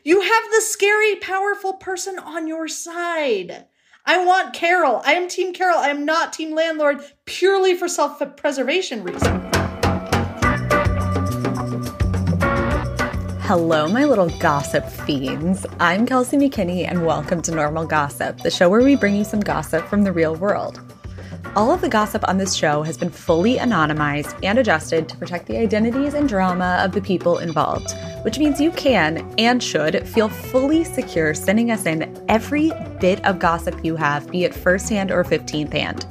You have the scary, powerful person on your side. I want Carol. I am Team Carol. I am not Team Landlord, purely for self-preservation reasons. Hello, my little gossip fiends. I'm Kelsey McKinney, and welcome to Normal Gossip, the show where we bring you some gossip from the real world. All of the gossip on this show has been fully anonymized and adjusted to protect the identities and drama of the people involved, which means you can and should feel fully secure sending us in every bit of gossip you have, be it firsthand or 15th hand.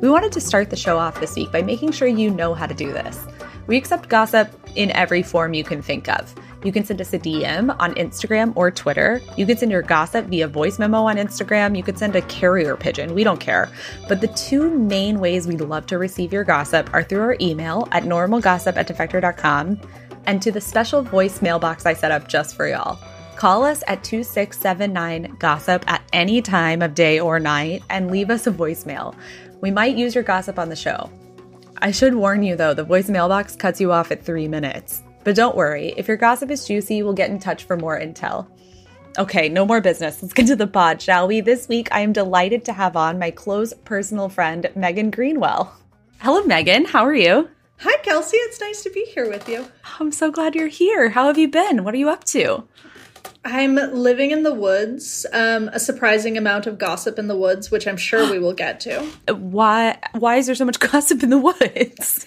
We wanted to start the show off this week by making sure you know how to do this. We accept gossip in every form you can think of. You can send us a DM on Instagram or Twitter. You can send your gossip via voice memo on Instagram. You could send a carrier pigeon. We don't care. But the two main ways we love to receive your gossip are through our email at normalgossip@defector.com and to the special voice mailbox I set up just for y'all. Call us at 2679-GOSSIP at any time of day or night and leave us a voicemail. We might use your gossip on the show. I should warn you, though, the voice mailbox cuts you off at 3 minutes. But don't worry, if your gossip is juicy, we'll get in touch for more intel. Okay, no more business. Let's get to the pod, shall we? This week, I am delighted to have on my close personal friend, Megan Greenwell. Hello, Megan. How are you? Hi, Kelsey. It's nice to be here with you. I'm so glad you're here. How have you been? What are you up to? I'm living in the woods, a surprising amount of gossip in the woods, which I'm sure we will get to. Why is there so much gossip in the woods?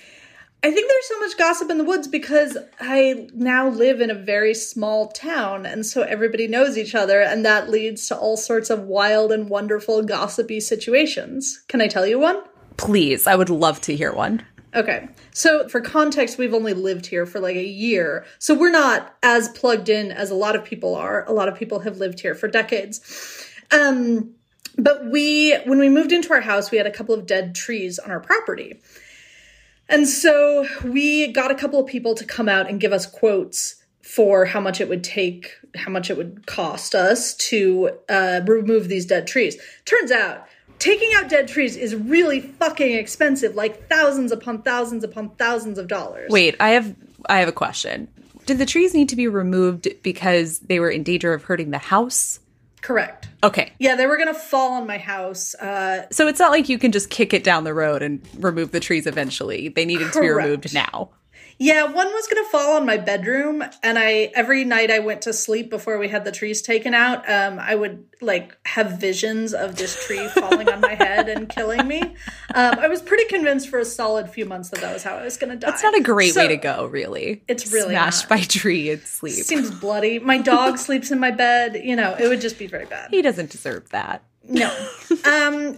I think there's so much gossip in the woods because I now live in a very small town, and so everybody knows each other, and that leads to all sorts of wild and wonderful gossipy situations. Can I tell you one? Please, I would love to hear one. Okay, so for context, we've only lived here for like a year, so we're not as plugged in as a lot of people are. A lot of people have lived here for decades. But when we moved into our house, we had a couple of dead trees on our property. And so we got a couple of people to come out and give us quotes for how much it would cost us to remove these dead trees. Turns out, taking out dead trees is really fucking expensive, like thousands upon thousands upon thousands of dollars. Wait, I have a question. Did the trees need to be removed because they were in danger of hurting the house? Correct. Okay. Yeah, they were going to fall on my house. So it's not like you can just kick it down the road and remove the trees eventually. They needed to be removed now. Yeah, one was going to fall on my bedroom, and every night I went to sleep before we had the trees taken out, I would like have visions of this tree falling on my head and killing me. I was pretty convinced for a solid few months that was how I was going to die. That's not a great way to go, really. It's really smashed by a tree and sleep. Seems bloody. My dog sleeps in my bed. You know, it would just be very bad. He doesn't deserve that. No.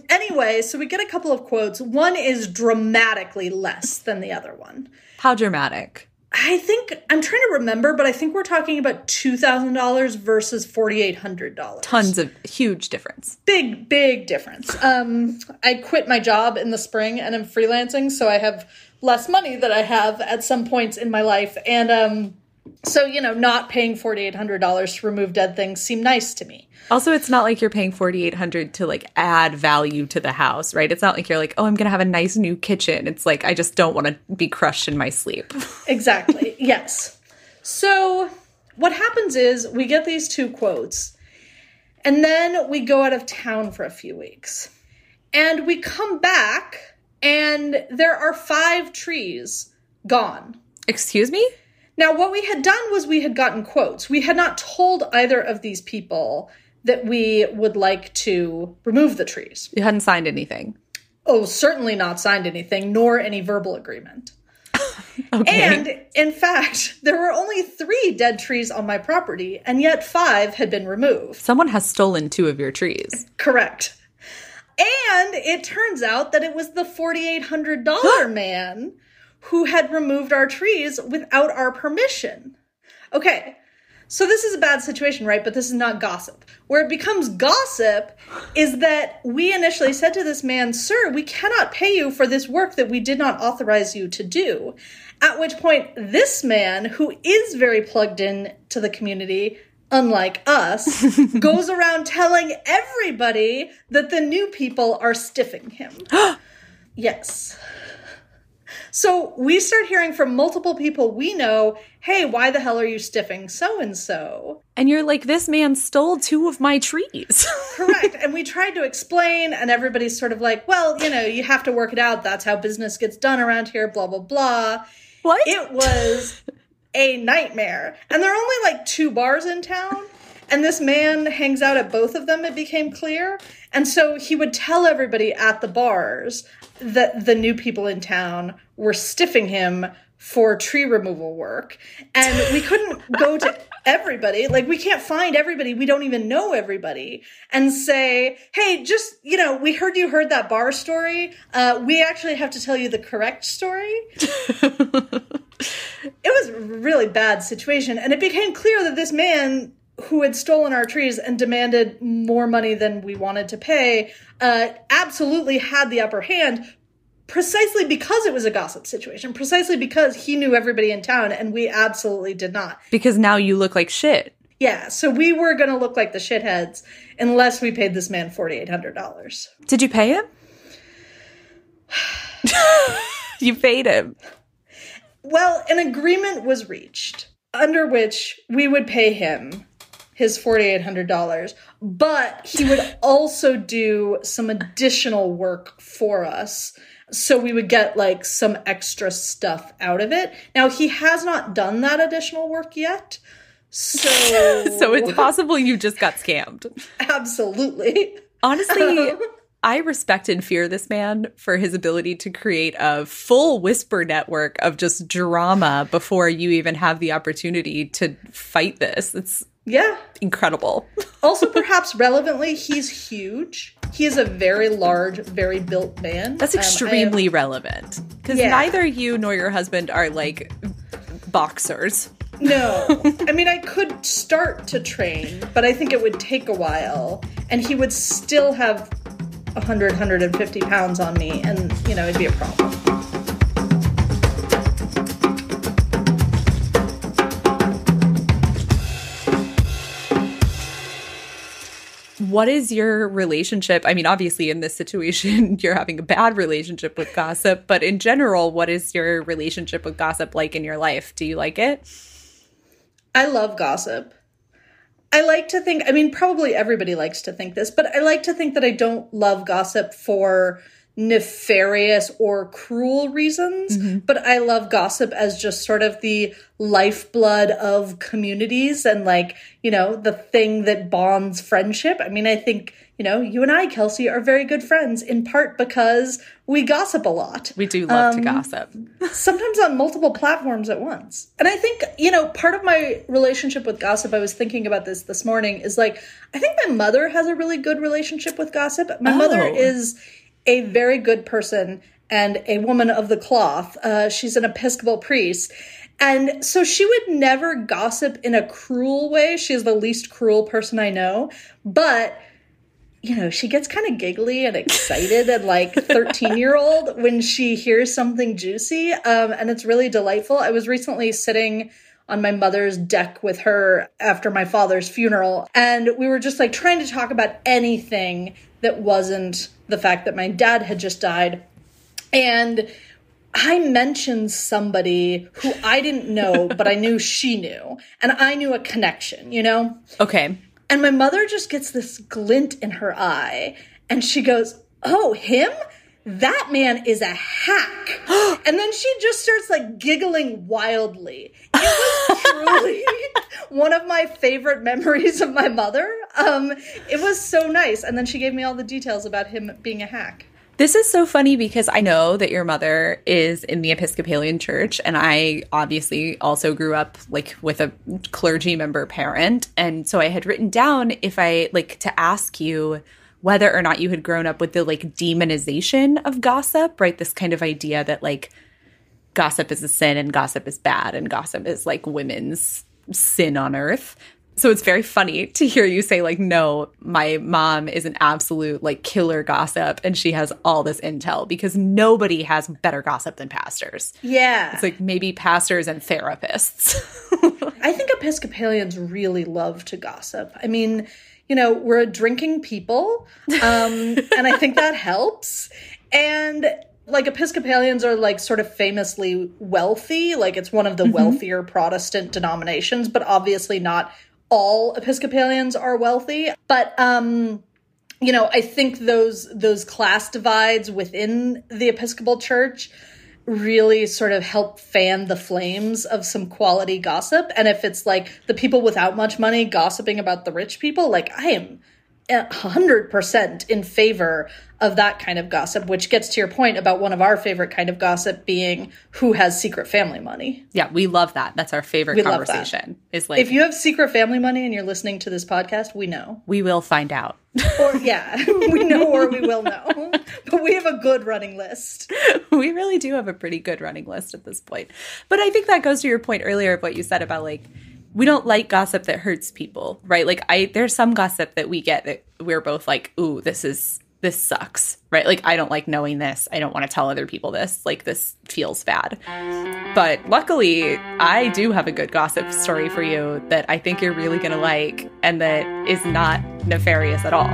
Anyway, so we get a couple of quotes. One is dramatically less than the other one. How dramatic? I'm trying to remember, but I think we're talking about $2,000 versus $4,800. Tons of huge difference. Big difference. I quit my job in the spring and I'm freelancing, so I have less money that I have at some points in my life. And so, not paying $4,800 to remove dead things seemed nice to me. Also, it's not like you're paying $4,800 to like add value to the house, right? It's not like you're like, oh, I'm going to have a nice new kitchen. It's like, I just don't want to be crushed in my sleep. Exactly. Yes. So what happens is we get these two quotes and then we go out of town for a few weeks and we come back and there are 5 trees gone. Excuse me? Now, what we had done was we had gotten quotes. We had not told either of these people that we would like to remove the trees. You hadn't signed anything. Oh, certainly not signed anything, nor any verbal agreement. Okay. And, in fact, there were only 3 dead trees on my property, and yet 5 had been removed. Someone has stolen 2 of your trees. Correct. And it turns out that it was the $4,800 man who had removed our trees without our permission. Okay, so this is a bad situation, right? But this is not gossip. Where it becomes gossip is that we initially said to this man, sir, we cannot pay you for this work that we did not authorize you to do. At which point, this man, who is very plugged in to the community, unlike us, goes around telling everybody that the new people are stiffing him. Yes. So we start hearing from multiple people we know, hey, why the hell are you stiffing so-and-so? And you're like, this man stole 2 of my trees. Correct. And we tried to explain, and everybody's sort of like, well, you have to work it out. That's how business gets done around here, blah, blah, blah. What? It was a nightmare. And there are only like 2 bars in town. And this man hangs out at both of them, it became clear. And so he would tell everybody at the bars that the new people in town were stiffing him for tree removal work. And we couldn't go to everybody. Like, we can't find everybody. We don't even know everybody. And say, hey, just, we heard you heard that bar story. We actually have to tell you the correct story. It was a really bad situation. And it became clear that this man who had stolen our trees and demanded more money than we wanted to pay, absolutely had the upper hand, precisely because it was a gossip situation, precisely because he knew everybody in town and we absolutely did not. Because now you look like shit. Yeah, so we were going to look like the shitheads unless we paid this man $4,800. Did you pay him? You paid him. Well, an agreement was reached under which we would pay him his $4,800, but he would also do some additional work for us. So we would get like some extra stuff out of it. Now, he has not done that additional work yet. So it's possible you just got scammed. Absolutely. Honestly, I respect and fear this man for his ability to create a full whisper network of just drama before you even have the opportunity to fight this. It's incredible. Also, perhaps relevantly, he's huge. He is a very large, very built man. That's extremely relevant. Because neither you nor your husband are like boxers. No. I mean, I could start to train, but I think it would take a while. And he would still have 100, 150 pounds on me. And, it'd be a problem. What is your relationship? I mean, obviously in this situation, you're having a bad relationship with gossip, but in general, what is your relationship with gossip like in your life? Do you like it? I love gossip. I like to think, probably everybody likes to think this, but I like to think that I don't love gossip for nefarious or cruel reasons, but I love gossip as just sort of the lifeblood of communities and the thing that bonds friendship. I think, you and I, Kelsey, are very good friends in part because we gossip a lot. We do love to gossip. Sometimes on multiple platforms at once. And I think, part of my relationship with gossip, I was thinking about this morning, is I think my mother has a really good relationship with gossip. My mother is a very good person and a woman of the cloth. She's an Episcopal priest. And so she would never gossip in a cruel way. She is the least cruel person I know. But, she gets kind of giggly and excited and 13-year-old when she hears something juicy. And it's really delightful. I was recently sitting on my mother's deck with her after my father's funeral. And we were just trying to talk about anything that wasn't the fact that my dad had just died. And I mentioned somebody who I didn't know, but I knew she knew. And I knew a connection, Okay. And my mother just gets this glint in her eye. And she goes, oh, him? That man is a hack. And then she just starts giggling wildly. It was truly one of my favorite memories of my mother. It was so nice. And then she gave me all the details about him being a hack. This is so funny because I know that your mother is in the Episcopalian Church, and I obviously also grew up with a clergy member parent. And so I had written down if I to ask you whether or not you had grown up with the demonization of gossip, right? This kind of idea that gossip is a sin and gossip is bad and gossip is women's sin on earth. So it's very funny to hear you say no, my mom is an absolute killer gossip and she has all this intel, because nobody has better gossip than pastors. Yeah. It's maybe pastors and therapists. I think Episcopalians really love to gossip. We're a drinking people, and I think that helps. And Like, Episcopalians are, like, sort of famously wealthy. Like, it's one of the wealthier Protestant denominations, but obviously not all Episcopalians are wealthy. But, you know, I think those class divides within the Episcopal Church really sort of help fan the flames of some quality gossip. And if it's, like, the people without much money gossiping about the rich people, like, I am 100% in favor of that kind of gossip, which gets to your point about one of our favorite kind of gossip being who has secret family money. Yeah, we love that. That's our favorite conversation. Is like, if you have secret family money and you're listening to this podcast, we know. We will find out. Or, yeah, we know or we will know. But we have a good running list. We really do have a pretty good running list at this point. But I think that goes to your point earlier of what you said about, like, we don't like gossip that hurts people, right? Like, there's some gossip that we get that we're both like, ooh, this sucks, right? Like, I don't like knowing this. I don't want to tell other people this. Like, this feels bad. But luckily, I do have a good gossip story for you that I think you're really going to like and that is not nefarious at all.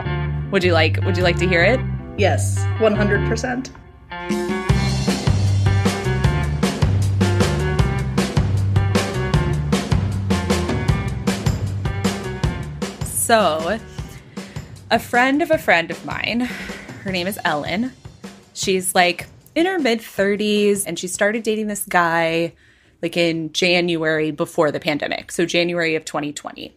Would you like to hear it? Yes, 100%. So, a friend of mine, her name is Ellen. She's like in her mid-30s, and she started dating this guy like in January before the pandemic. So January of 2020.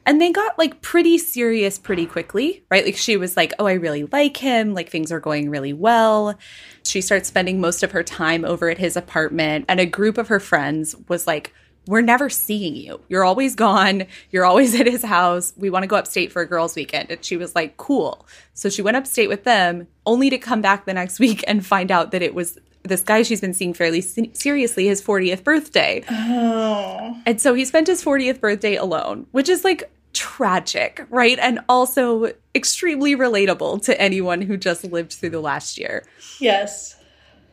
And they got like pretty serious pretty quickly, right? Like, she was like, oh, I really like him. Like, things are going really well. She starts spending most of her time over at his apartment. And a group of her friends was like, we're never seeing you. You're always gone. You're always at his house. We want to go upstate for a girls' weekend. And she was like, cool. So she went upstate with them, only to come back the next week and find out that it was this guy she's been seeing fairly seriously, his 40th birthday. Oh. And so he spent his 40th birthday alone, which is like tragic, right? And also extremely relatable to anyone who just lived through the last year. Yes.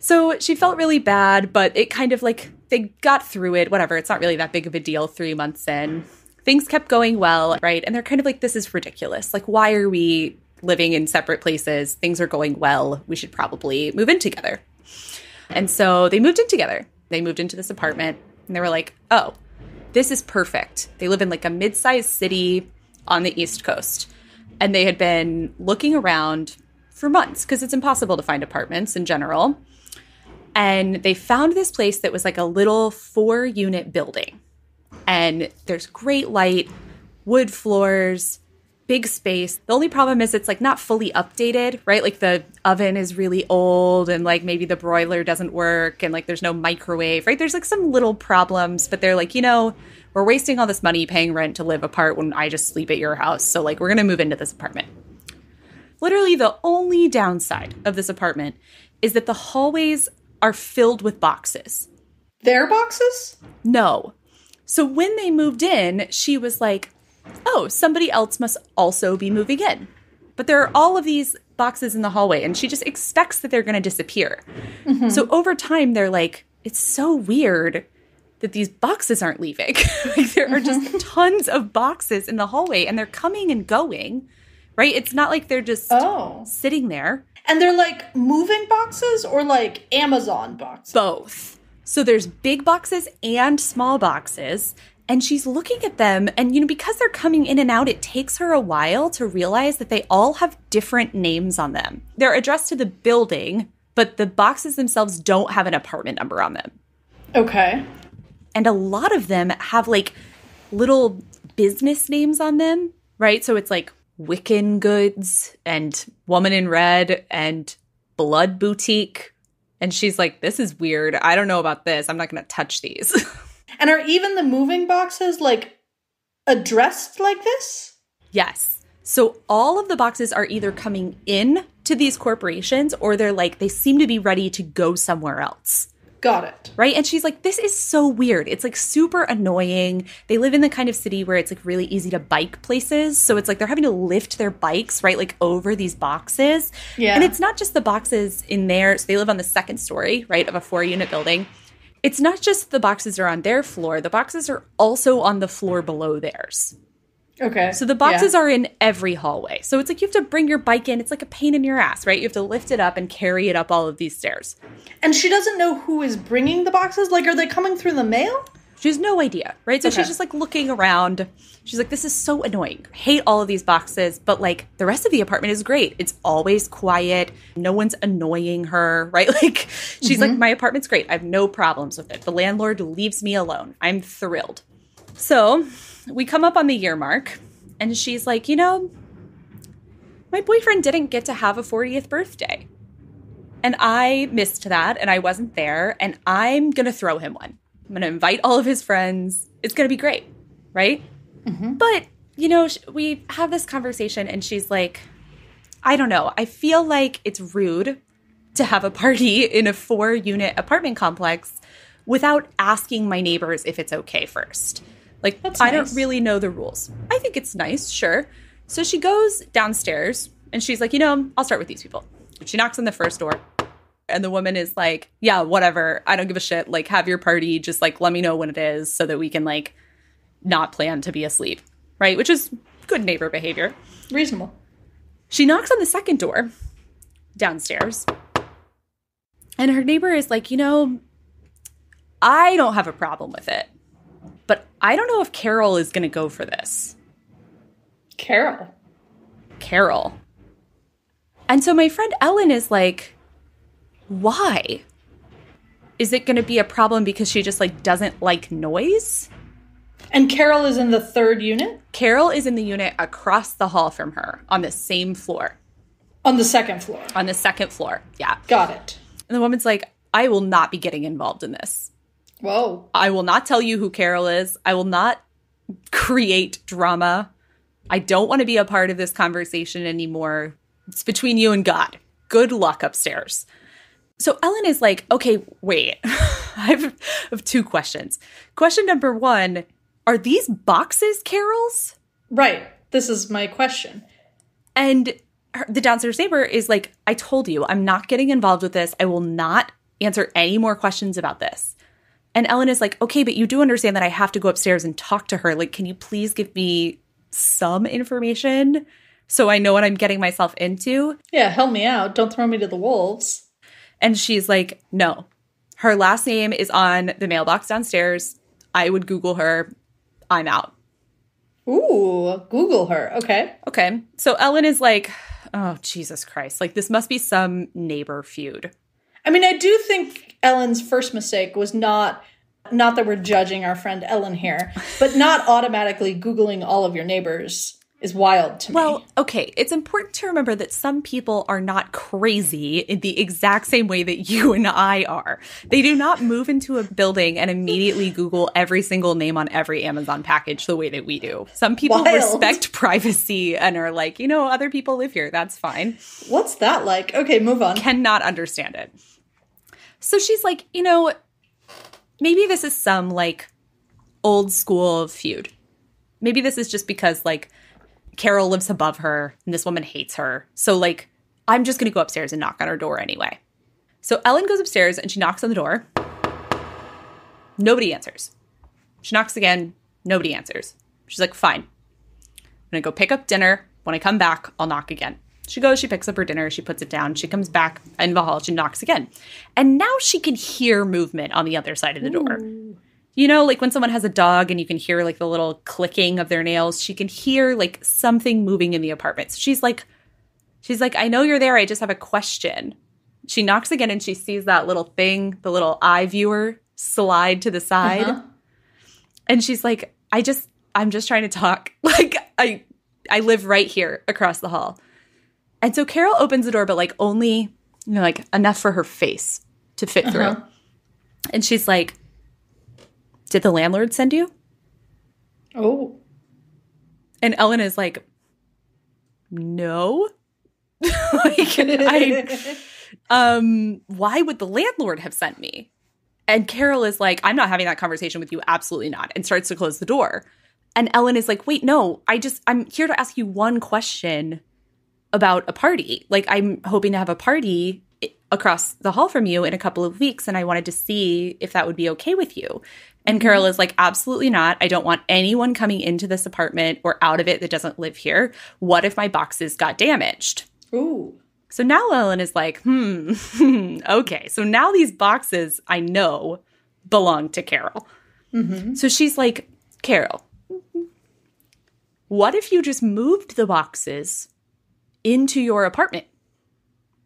So she felt really bad, but it kind of like, they got through it, whatever. It's not really that big of a deal 3 months in. Things kept going well, right? And they're kind of like, this is ridiculous. Like, why are we living in separate places? Things are going well. We should probably move in together. And so they moved in together. They moved into this apartment and they were like, oh, this is perfect. They live in like a mid-sized city on the East Coast. And they had been looking around for months because it's impossible to find apartments in general. And they found this place that was like a little 4-unit building. And there's great light, wood floors, big space. The only problem is it's like not fully updated, right? Like, the oven is really old and like maybe the broiler doesn't work and like there's no microwave, right? There's like some little problems, but they're like, you know, we're wasting all this money paying rent to live apart when I just sleep at your house. So like, we're going to move into this apartment. Literally the only downside of this apartment is that the hallways are filled with boxes. Their boxes? No. So when they moved in, she was like, oh, somebody else must also be moving in. But there are all of these boxes in the hallway, and she just expects that they're going to disappear. Mm-hmm. So over time, they're like, it's so weird that these boxes aren't leaving. Like, there are just tons of boxes in the hallway, and they're coming and going, right? It's not like they're just sitting there. And they're like moving boxes or like Amazon boxes? Both. So there's big boxes and small boxes. And she's looking at them. And, you know, because they're coming in and out, it takes her a while to realize that they all have different names on them. They're addressed to the building, but the boxes themselves don't have an apartment number on them. Okay. And a lot of them have like little business names on them, right? So it's like Wiccan Goods and Woman in Red and Blood Boutique. And she's like, this is weird. I don't know about this. I'm not going to touch these. And are even the moving boxes like addressed like this? Yes. So all of the boxes are either coming in to these corporations or they're like, they seem to be ready to go somewhere else. Got it. Right? And she's like, this is so weird. It's like super annoying. They live in the kind of city where it's like really easy to bike places. So it's like they're having to lift their bikes, right? Like over these boxes. Yeah. And it's not just the boxes in there. So they live on the second story, right, of a 4-unit building. It's not just the boxes are on their floor. The boxes are also on the floor below theirs. Okay. So the boxes are in every hallway. So it's like you have to bring your bike in. It's like a pain in your ass, right? You have to lift it up and carry it up all of these stairs. And she doesn't know who is bringing the boxes? Like, are they coming through the mail? She has no idea, right? So she's just like looking around. She's like, this is so annoying. I hate all of these boxes, but like the rest of the apartment is great. It's always quiet. No one's annoying her, right? Like she's like, my apartment's great. I have no problems with it. The landlord leaves me alone. I'm thrilled. So we come up on the year mark and she's like, you know, my boyfriend didn't get to have a 40th birthday. And I missed that and I wasn't there and I'm going to throw him one. I'm going to invite all of his friends. It's going to be great, right? But, you know, we have this conversation and she's like, I don't know. I feel like it's rude to have a party in a 4-unit apartment complex without asking my neighbors if it's okay first. Like, I don't really know the rules. I think it's nice, sure. So she goes downstairs and she's like, you know, I'll start with these people. She knocks on the first door. And the woman is like, yeah, whatever. I don't give a shit. Like, have your party. Just, like, let me know when it is so that we can, like, not plan to be asleep. Right? Which is good neighbor behavior. Reasonable. She knocks on the second door downstairs. And her neighbor is like, you know, I don't have a problem with it. But I don't know if Carol is going to go for this. Carol. And so my friend Ellen is like, why? Is it going to be a problem because she just like doesn't like noise? And Carol is in the 3rd unit? Carol is in the unit across the hall from her on the same floor. On the 2nd floor? On the 2nd floor, yeah. Got it. And the woman's like, I will not be getting involved in this. Whoa. I will not tell you who Carol is. I will not create drama. I don't want to be a part of this conversation anymore. It's between you and God. Good luck upstairs. So Ellen is like, okay, wait. I have 2 questions. Question number 1, are these boxes Carol's? Right. This is my question. And the downstairs neighbor is like, I told you, I'm not getting involved with this. I will not answer any more questions about this. And Ellen is like, okay, but you do understand that I have to go upstairs and talk to her. Like, can you please give me some information so I know what I'm getting myself into? Yeah, help me out. Don't throw me to the wolves. And she's like, no. Her last name is on the mailbox downstairs. I would Google her. I'm out. Ooh, Google her. Okay. Okay. So Ellen is like, oh, Jesus Christ. Like, this must be some neighbor feud. I mean, I do think Ellen's first mistake was not that we're judging our friend Ellen here, but not automatically Googling all of your neighbors is wild to me. Well, okay. It's important to remember that some people are not crazy in the exact same way that you and I are. They do not move into a building and immediately Google every single name on every Amazon package the way that we do. Some people respect privacy and are like, you know, other people live here. That's fine. What's that like? Okay, move on. Cannot understand it. So she's like, you know, maybe this is some like old school feud. Maybe this is just because like Carol lives above her and this woman hates her. So like, I'm just going to go upstairs and knock on her door anyway. So Ellen goes upstairs and she knocks on the door. Nobody answers. She knocks again. Nobody answers. She's like, fine. I'm going to go pick up dinner. When I come back, I'll knock again. She goes, she picks up her dinner, she puts it down, she comes back in the hall, she knocks again. And now she can hear movement on the other side of the door. You know, like when someone has a dog and you can hear like the little clicking of their nails, she can hear like something moving in the apartment. So she's like, I know you're there, I just have a question. She knocks again and she sees that little thing, the little eye viewer slide to the side. And she's like, I'm just trying to talk. Like I live right here across the hall. And so Carol opens the door, but like only, you know, like enough for her face to fit through. And she's like, did the landlord send you? Oh. And Ellen is like, no. Why would the landlord have sent me? And Carol is like, I'm not having that conversation with you. Absolutely not. And starts to close the door. And Ellen is like, wait, no, I'm here to ask you one question about a party. Like, I'm hoping to have a party across the hall from you in a couple of weeks, and I wanted to see if that would be okay with you. And Carol is like, absolutely not. I don't want anyone coming into this apartment or out of it that doesn't live here. What if my boxes got damaged? Ooh. So now Ellen is like, okay. So now these boxes I know belong to Carol. So she's like, Carol, what if you just moved the boxes into your apartment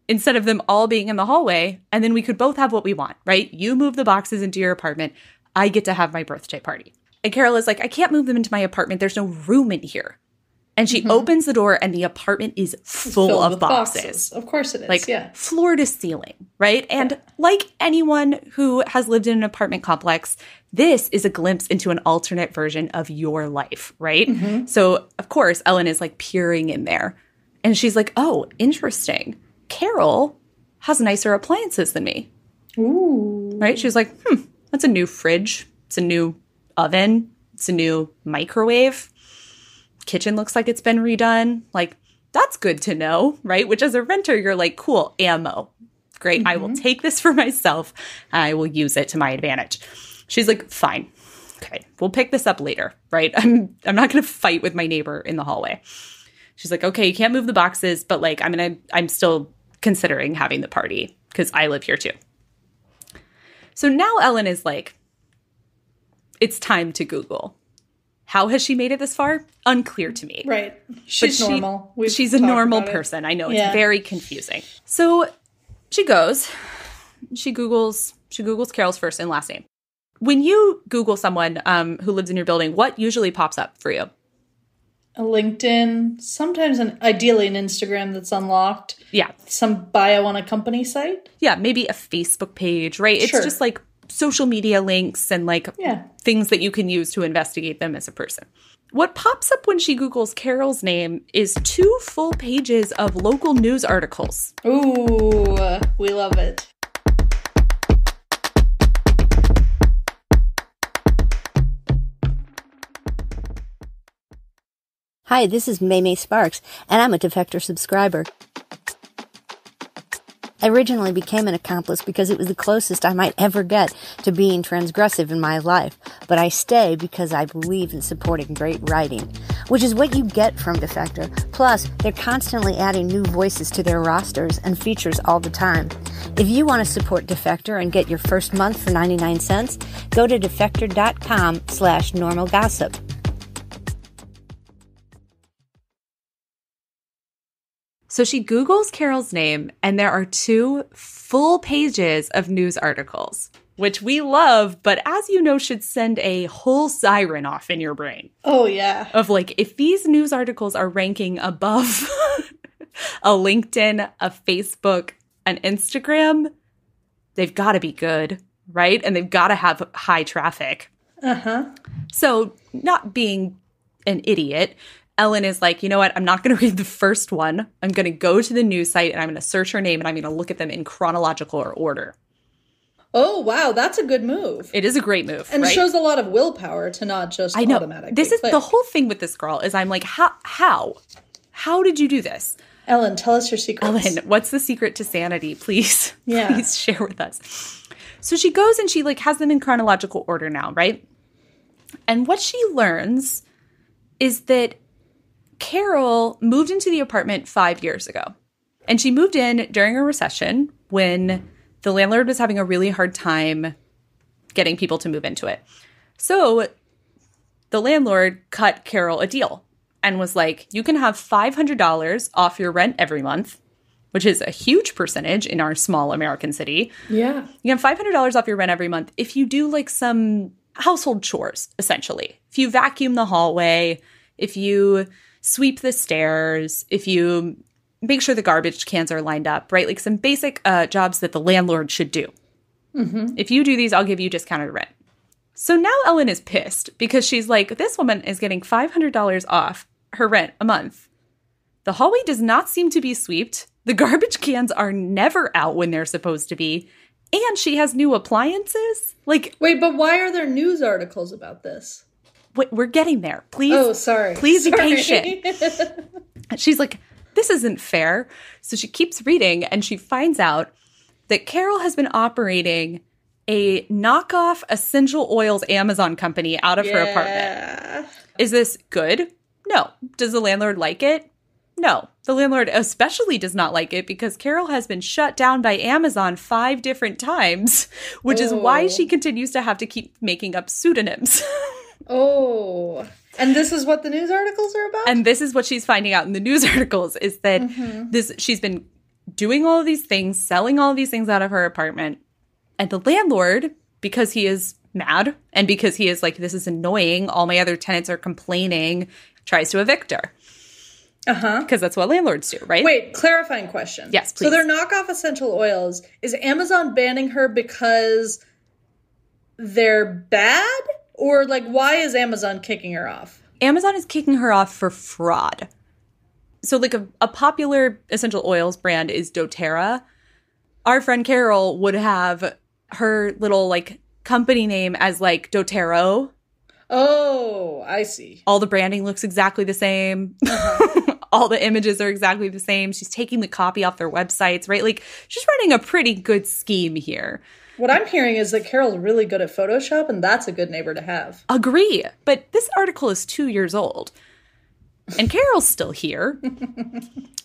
instead of them all being in the hallway? And then we could both have what we want, right? You move the boxes into your apartment. I get to have my birthday party. And Carol is like, I can't move them into my apartment. There's no room in here. And she opens the door and the apartment is full of boxes. Of course it is. Like floor to ceiling, right? And like anyone who has lived in an apartment complex, this is a glimpse into an alternate version of your life, right? So, of course, Ellen is like peering in there. And she's like, oh, interesting. Carol has nicer appliances than me. Ooh. Right? She's like, that's a new fridge. It's a new oven. It's a new microwave. Kitchen looks like it's been redone. Like, that's good to know, right? Which as a renter, you're like, cool, ammo. Great. I will take this for myself. I will use it to my advantage. She's like, fine. Okay. We'll pick this up later, right? I'm not going to fight with my neighbor in the hallway. She's like, okay, you can't move the boxes, but like, I'm still considering having the party because I live here too. So now Ellen is like, it's time to Google. How has she made it this far? Unclear to me. Right. She's normal. She's a normal person. I know. It's very confusing. So she goes, she Googles Carol's first and last name. When you Google someone who lives in your building, what usually pops up for you? A LinkedIn, sometimes ideally an Instagram that's unlocked. Yeah. Some bio on a company site. Yeah, maybe a Facebook page, right? It's just like social media links and like things that you can use to investigate them as a person. What pops up when she Googles Carol's name is 2 full pages of local news articles. Ooh, we love it. Hi, this is Maymay Sparks, and I'm a Defector subscriber. I originally became an accomplice because it was the closest I might ever get to being transgressive in my life, but I stay because I believe in supporting great writing, which is what you get from Defector. Plus, they're constantly adding new voices to their rosters and features all the time. If you want to support Defector and get your first month for 99 cents, go to defector.com/normalgossip. So she Googles Carol's name, and there are 2 full pages of news articles, which we love, but as you know, should send a whole siren off in your brain. Oh, yeah. Of like, if these news articles are ranking above a LinkedIn, a Facebook, an Instagram, they've got to be good, right? And they've got to have high traffic. So not being an idiot, Ellen is like, you know what? I'm not going to read the first one. I'm going to go to the news site and I'm going to search her name and I'm going to look at them in chronological order. Oh, wow. That's a good move. It is a great move. And right? It shows a lot of willpower to not just automatically This is click. the whole thing with this girl is I'm like, how did you do this? Ellen, tell us your secrets. Ellen, what's the secret to sanity? Please, Yeah. please share with us. So she goes and she like has them in chronological order now, right? And what she learns is that Carol moved into the apartment 5 years ago. And she moved in during a recession when the landlord was having a really hard time getting people to move into it. So the landlord cut Carol a deal and was like, you can have $500 off your rent every month, which is a huge percentage in our small American city. Yeah. You have $500 off your rent every month if you do like some household chores, essentially. If you vacuum the hallway, if you sweep the stairs, if you make sure the garbage cans are lined up, right? Like some basic jobs that the landlord should do. If you do these, I'll give you discounted rent. So now Ellen is pissed because she's like, this woman is getting $500 off her rent a month. The hallway does not seem to be swept. The garbage cans are never out when they're supposed to be. And she has new appliances. Like, wait, but why are there news articles about this? wait, we're getting there. Please. Oh, sorry. Please be patient. She's like, this isn't fair. So she keeps reading and she finds out that Carol has been operating a knockoff essential oils Amazon company out of her apartment. Is this good? No. Does the landlord like it? No. The landlord especially does not like it because Carol has been shut down by Amazon 5 different times, which is why she continues to have to keep making up pseudonyms. And this is what the news articles are about? And this is what she's finding out in the news articles is that she's been doing all of these things, selling all of these things out of her apartment. And the landlord, because he is mad and because he is like, this is annoying, all my other tenants are complaining, tries to evict her. Because that's what landlords do, right? Wait, clarifying question. Yes, please. So they're knockoff essential oils. Is Amazon banning her because they're bad? Or, like, why is Amazon kicking her off? Amazon is kicking her off for fraud. So, like, a popular essential oils brand is doTERRA. Our friend Carol would have her little, like, company name as, like, doTERRA. Oh, I see. All the branding looks exactly the same. All the images are exactly the same. She's taking the copy off their websites, right? Like, she's running a pretty good scheme here. What I'm hearing is that Carol's really good at Photoshop, and that's a good neighbor to have. Agree. But this article is 2 years old. And Carol's still here.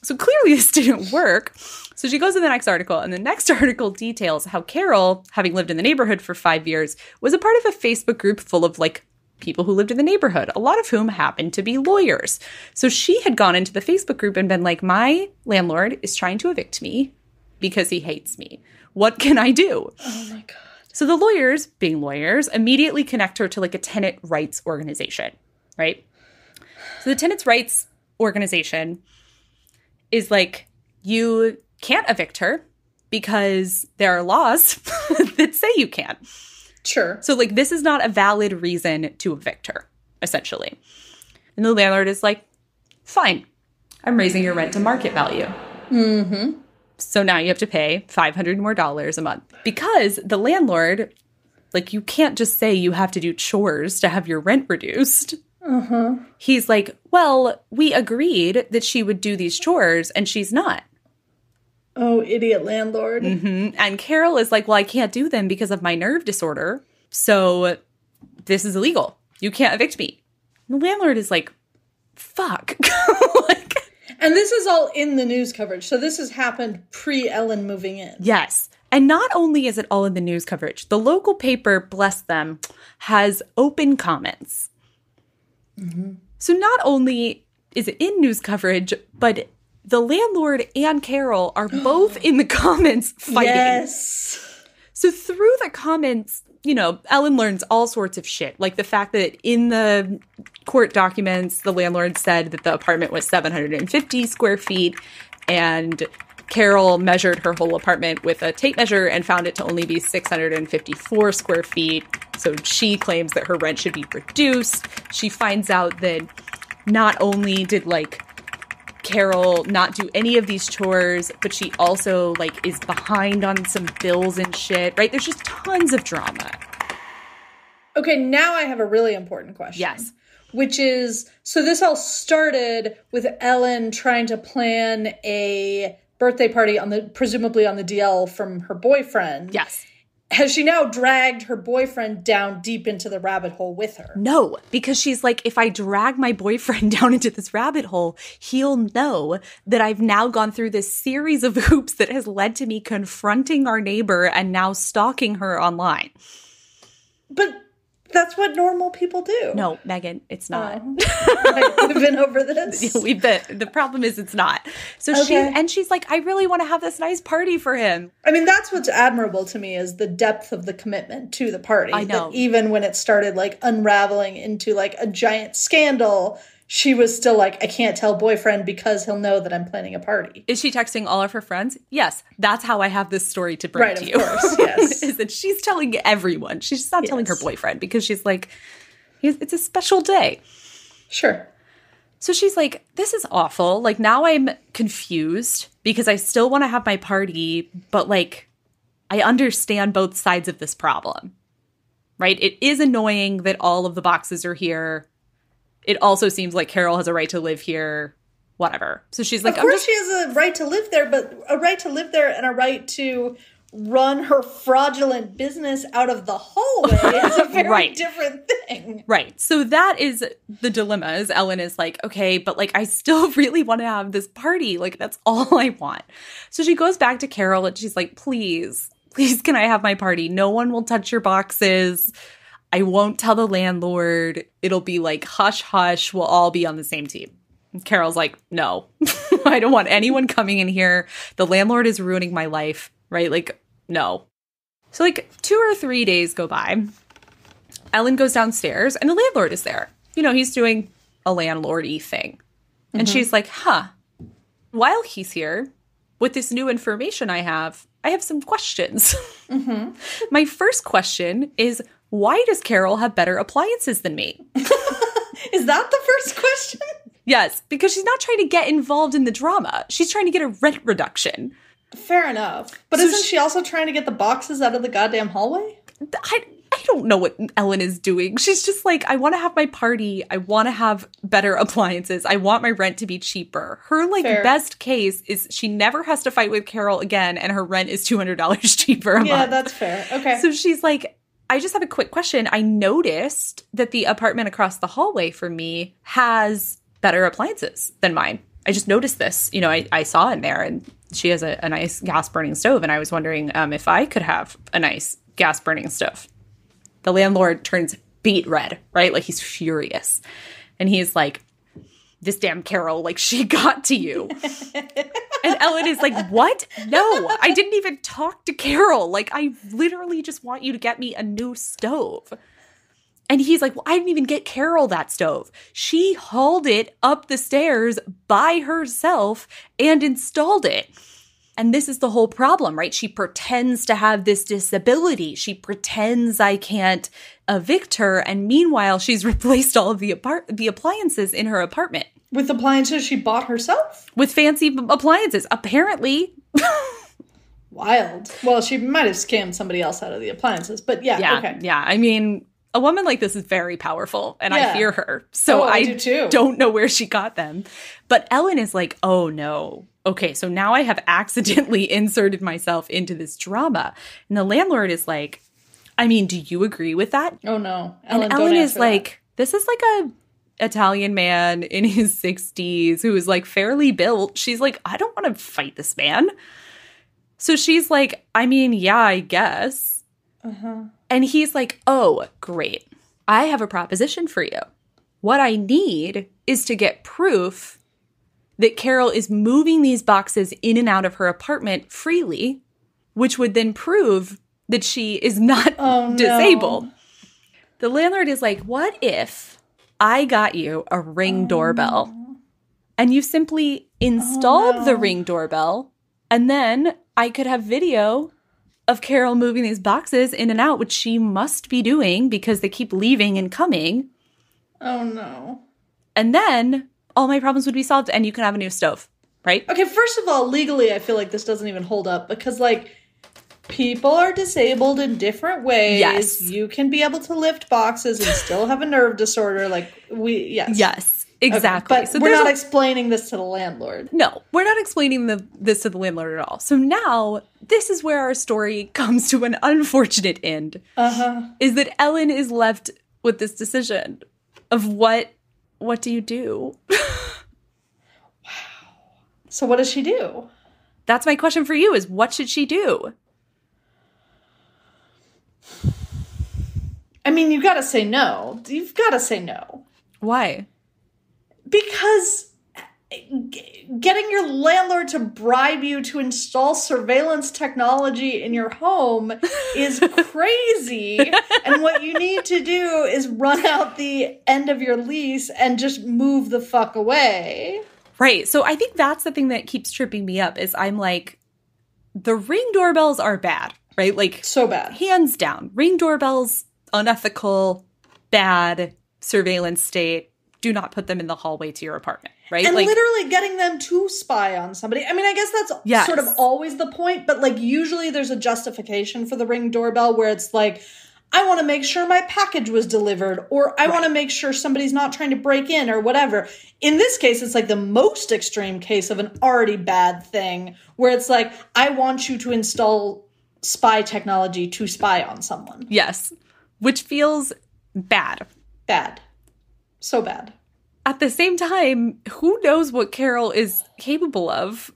So clearly this didn't work. So she goes to the next article, and the next article details how Carol, having lived in the neighborhood for 5 years, was a part of a Facebook group full of, like, people who lived in the neighborhood, a lot of whom happened to be lawyers. So she had gone into the Facebook group and been like, my landlord is trying to evict me because he hates me. What can I do? Oh, my God. So the lawyers, being lawyers, immediately connect her to, like, a tenant rights organization, right? So the tenants rights organization is like, you can't evict her because there are laws that say you can. Sure. So, like, this is not a valid reason to evict her, essentially. And the landlord is like, fine, I'm raising your rent to market value. Mm-hmm. So now you have to pay $500 more a month. Because the landlord, like, you can't just say you have to do chores to have your rent reduced. He's like, well, we agreed that she would do these chores, and she's not. Oh, idiot landlord. And Carol is like, well, I can't do them because of my nerve disorder. So this is illegal. You can't evict me. And the landlord is like, fuck. Like, and this is all in the news coverage. So this has happened pre-Ellen moving in. yes. And not only is it all in the news coverage, the local paper, bless them, has open comments. So not only is it in news coverage, but the landlord and Carol are both in the comments fighting. Yes. So through the comments, you know, Ellen learns all sorts of shit. Like the fact that in the court documents, the landlord said that the apartment was 750 square feet, and Carol measured her whole apartment with a tape measure and found it to only be 654 square feet. So she claims that her rent should be reduced. She finds out that not only did, like, Carol not do any of these chores, but she also, like, is behind on some bills and shit, right? There's just tons of drama. Okay, now I have a really important question. Yes. Which is, so this all started with Ellen trying to plan a birthday party presumably on the DL from her boyfriend. Yes. Has she now dragged her boyfriend down deep into the rabbit hole with her? No, because she's like, if I drag my boyfriend down into this rabbit hole, he'll know that I've now gone through this series of hoops that has led to me confronting our neighbor and now stalking her online. But that's what normal people do. No, Megan, it's not. Right, we've been over this. We've been. The problem is it's not. So she's like, I really want to have this nice party for him. I mean, that's what's admirable to me is the depth of the commitment to the party. I know. That even when it started like unraveling into like a giant scandal, she was still like, I can't tell boyfriend because he'll know that I'm planning a party. Is she texting all of her friends? Yes. That's how I have this story to bring to you. Right, of course, yes. Is that she's telling everyone. She's just not telling her boyfriend because she's like, it's a special day. Sure. So she's like, this is awful. Like, now I'm confused because I still want to have my party, but, like, I understand both sides of this problem, right? It is annoying that all of the boxes are here. It also seems like Carol has a right to live here, whatever. So she's like, of course she has a right to live there, but a right to live there and a right to run her fraudulent business out of the hallway is a very different thing. Right. So that is the dilemma, is Ellen is like, okay, but like I still really want to have this party. Like that's all I want. So she goes back to Carol and she's like, please, can I have my party? No one will touch your boxes. I won't tell the landlord. It'll be like hush hush. We'll all be on the same team. And Carol's like, no, I don't want anyone coming in here. The landlord is ruining my life, right? Like, no. So like 2 or 3 days go by. Ellen goes downstairs and the landlord is there. You know, he's doing a landlord-y thing. And she's like, while he's here, with this new information I have some questions. My first question is, why does Carol have better appliances than me? Is that the first question? Yes, because she's not trying to get involved in the drama. She's trying to get a rent reduction. Fair enough. But so isn't she also trying to get the boxes out of the goddamn hallway? I don't know what Ellen is doing. She's just like, I want to have my party. I want to have better appliances. I want my rent to be cheaper. Her like best case is she never has to fight with Carol again and her rent is $200 cheaper a month. Yeah, that's fair. Okay. So she's like, I just have a quick question. I noticed that the apartment across the hallway from me has better appliances than mine. I just noticed this. You know, I saw in there and she has a nice gas-burning stove, and I was wondering if I could have a nice gas-burning stove. The landlord turns beet red, right? Like, he's furious. And he's like, this damn Carol, like, she got to you. And Ellen is like, what? No, I didn't even talk to Carol. Like, I literally just want you to get me a new stove. And he's like, well, I didn't even get Carol that stove. She hauled it up the stairs by herself and installed it. And this is the whole problem, right? She pretends to have this disability. She pretends I can't evict her. And meanwhile, she's replaced all of the appliances in her apartment. With appliances she bought herself? With fancy appliances, apparently. Wild. Well, she might have scammed somebody else out of the appliances, but yeah, okay. Yeah, I mean, a woman like this is very powerful, and I fear her. So I do too. Don't know where she got them. But Ellen is like, oh no. Okay, so now I have accidentally inserted myself into this drama. And the landlord is like, I mean, do you agree with that? Oh no. Ellen is like, this is like a Italian man in his 60s who is like fairly built. She's like, I don't want to fight this man. So she's like, I mean, yeah, I guess. And he's like, oh, great. I have a proposition for you. What I need is to get proof that Carol is moving these boxes in and out of her apartment freely, which would then prove that she is not disabled. The landlord is like, what if I got you a Ring doorbell and you simply installed the Ring doorbell, and then I could have video of Carol moving these boxes in and out, which she must be doing because they keep leaving and coming. Oh, no. And then all my problems would be solved and you can have a new stove, right? Okay, first of all, legally, I feel like this doesn't even hold up because, like, people are disabled in different ways. Yes. You can be able to lift boxes and still have a nerve disorder. Like, Yes, exactly. Okay, but so we're not explaining this to the landlord. No, we're not explaining this to the landlord at all. So now, this is where our story comes to an unfortunate end. Is that Ellen is left with this decision of what do you do? Wow. So what does she do? That's my question for you, is what should she do? I mean, you've got to say no. You've got to say no. Why? Because getting your landlord to bribe you to install surveillance technology in your home is crazy. And what you need to do is run out the end of your lease and just move the fuck away. Right. So I think that's the thing that keeps tripping me up is I'm like, the Ring doorbells are bad, right? Like, so bad. Hands down. Ring doorbells, unethical, bad, surveillance state. Do not put them in the hallway to your apartment, right? And like, literally getting them to spy on somebody. I mean, I guess that's sort of always the point, but like usually there's a justification for the Ring doorbell where it's like, I want to make sure my package was delivered, or I want to make sure somebody's not trying to break in or whatever. In this case, it's like the most extreme case of an already bad thing where it's like, I want you to install spy technology to spy on someone. Yes. Which feels bad. Bad. So bad. At the same time, who knows what Carol is capable of?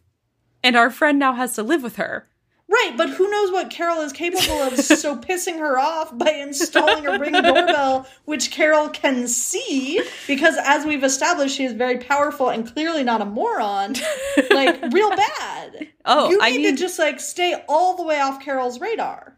And our friend now has to live with her. Right, but who knows what Carol is capable of, so pissing her off by installing a Ring doorbell, which Carol can see, because as we've established, she is very powerful and clearly not a moron, like, real bad. Oh, you need to just, like, stay all the way off Carol's radar.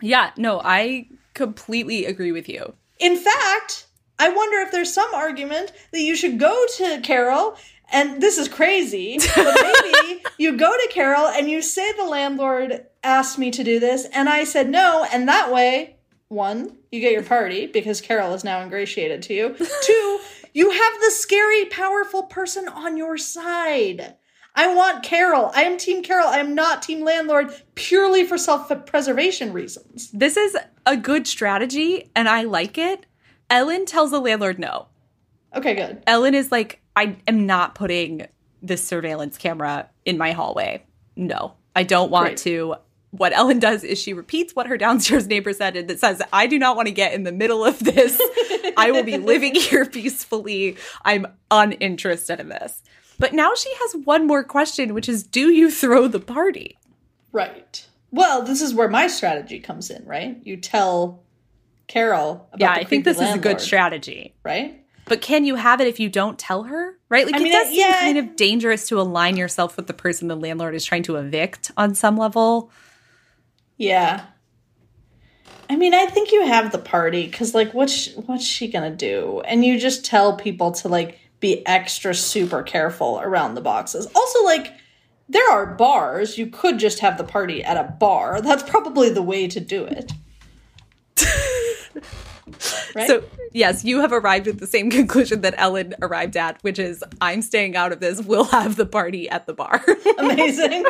Yeah, no, I completely agree with you. In fact, I wonder if there's some argument that you should go to Carol, and this is crazy, but maybe you go to Carol and you say the landlord asked me to do this, and I said no, and that way, 1, you get your party, because Carol is now ingratiated to you. 2, you have the scary, powerful person on your side. I want Carol. I am Team Carol. I am not Team Landlord, purely for self-preservation reasons. This is a good strategy, and I like it. Ellen tells the landlord no. Okay, good. Ellen is like, I am not putting this surveillance camera in my hallway. No, I don't want to. What Ellen does is she repeats what her downstairs neighbor said, and it says, I do not want to get in the middle of this. I will be living here peacefully. I'm uninterested in this. But now she has one more question, which is, do you throw the party? Right. Well, this is where my strategy comes in, right? You tell Carol about the I think this landlord, is a good strategy. Right? But can you have it if you don't tell her? Right? Like, it does seem kind of dangerous to align yourself with the person the landlord is trying to evict on some level. Yeah. I mean, I think you have the party, because, like, what's she gonna do? And you just tell people to, like, be extra super careful around the boxes. Also, like, there are bars. You could just have the party at a bar. That's probably the way to do it. Right? So, yes, you have arrived at the same conclusion that Ellen arrived at, which is, I'm staying out of this. We'll have the party at the bar. Amazing.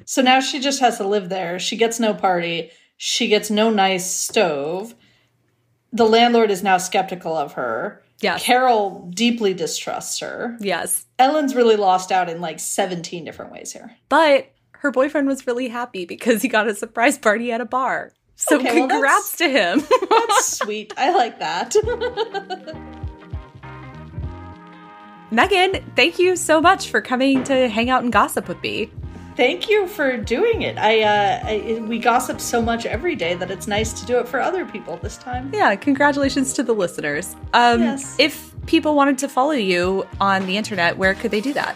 So now she just has to live there. She gets no party. She gets no nice stove. The landlord is now skeptical of her. Yes. Carol deeply distrusts her. Yes. Ellen's really lost out in like 17 different ways here. But her boyfriend was really happy because he got a surprise party at a bar. So okay, congrats to him. That's sweet. I like that. Megan, thank you so much for coming to hang out and gossip with me. Thank you for doing it. We gossip so much every day that it's nice to do it for other people this time. Yeah, congratulations to the listeners. Yes. If people wanted to follow you on the internet, where could they do that?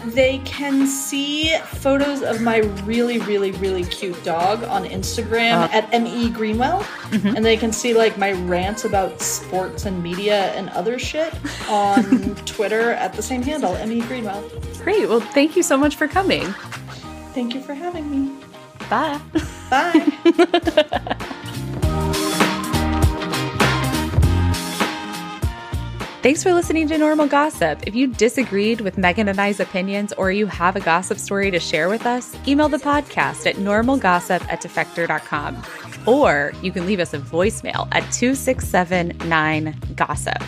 They can see photos of my really, really, really cute dog on Instagram at ME Greenwell. Mm-hmm. And they can see like my rants about sports and media and other shit on Twitter at the same handle, ME Greenwell. Great. Well, thank you so much for coming. Thank you for having me. Bye. Bye. Thanks for listening to Normal Gossip. If you disagreed with Megan and I's opinions or you have a gossip story to share with us, email the podcast at normalgossip@defector.com. Or you can leave us a voicemail at 267-9-GOSSIP.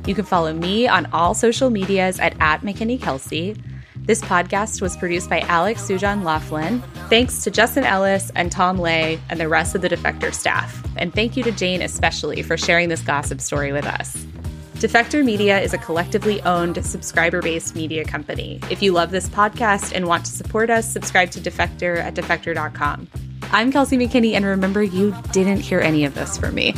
You can follow me on all social medias at @McKinneyKelsey. This podcast was produced by Alex Sujan Laughlin. Thanks to Justin Ellis and Tom Lay and the rest of the Defector staff. And thank you to Jane especially for sharing this gossip story with us. Defector Media is a collectively owned, subscriber-based media company. If you love this podcast and want to support us, subscribe to Defector at defector.com. I'm Kelsey McKinney, and remember, you didn't hear any of this from me.